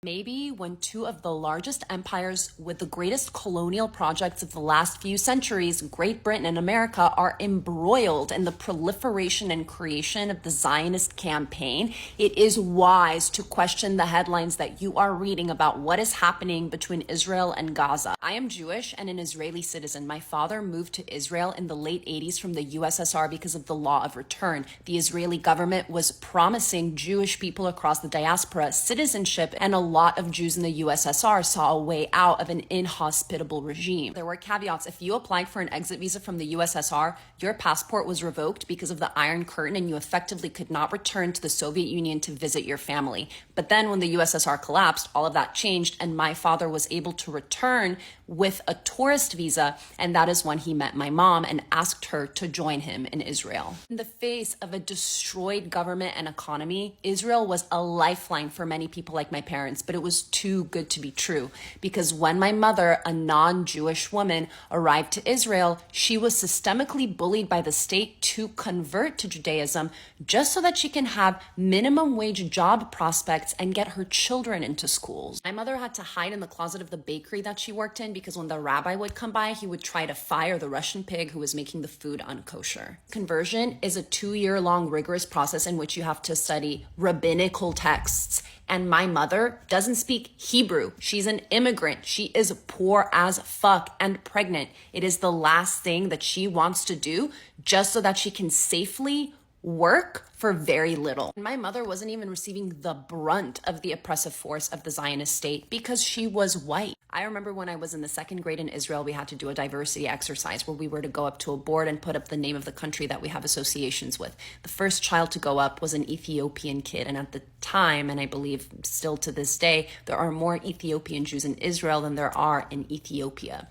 Maybe when two of the largest empires with the greatest colonial projects of the last few centuries, Great Britain and America, are embroiled in the proliferation and creation of the Zionist campaign, it is wise to question the headlines that you are reading about what is happening between Israel and Gaza. I am Jewish and an Israeli citizen. My father moved to Israel in the late 80s from the USSR because of the law of return. The Israeli government was promising Jewish people across the diaspora citizenship, and a lot of Jews in the USSR saw a way out of an inhospitable regime. There were caveats. If you applied for an exit visa from the USSR, your passport was revoked because of the Iron Curtain, and you effectively could not return to the Soviet Union to visit your family. But then when the USSR collapsed, all of that changed, and my father was able to return with a tourist visa, and that is when he met my mom and asked her to join him in Israel. In the face of a destroyed government and economy, Israel was a lifeline for many people like my parents, but it was too good to be true, because when my mother, a non-Jewish woman, arrived to Israel, she was systemically bullied by the state to convert to Judaism just so that she can have minimum wage job prospects and get her children into schools. My mother had to hide in the closet of the bakery that she worked in because when the rabbi would come by, he would try to fire the Russian pig who was making the food unkosher. Conversion is a 2-year-long rigorous process in which you have to study rabbinical texts. And my mother doesn't speak Hebrew. She's an immigrant. She is poor as fuck and pregnant. It is the last thing that she wants to do just so that she can safely work for very little. My mother wasn't even receiving the brunt of the oppressive force of the Zionist state because she was white. I remember when I was in the 2nd grade in Israel, we had to do a diversity exercise where we were to go up to a board and put up the name of the country that we have associations with. The first child to go up was an Ethiopian kid, and at the time, and I believe still to this day, there are more Ethiopian Jews in Israel than there are in Ethiopia.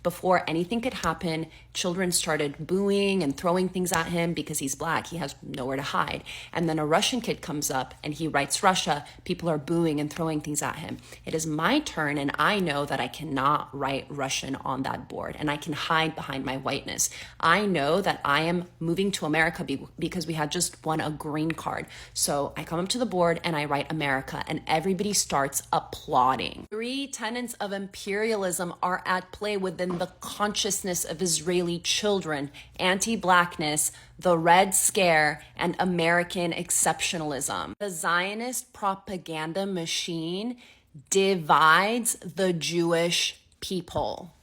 Before anything could happen, children started booing and throwing things at him because he's black. He has nowhere to hide. And then a Russian kid comes up and he writes Russia. People are booing and throwing things at him. It is my turn, and I know that I cannot write Russian on that board, and I can hide behind my whiteness. I know that I am moving to America because we had just won a green card. So I come up to the board and I write America, and everybody starts applauding. 3 tenets of imperialism are at play within the consciousness of Israeli children: anti-blackness, the Red Scare, and American exceptionalism. The Zionist propaganda machine divides the Jewish people.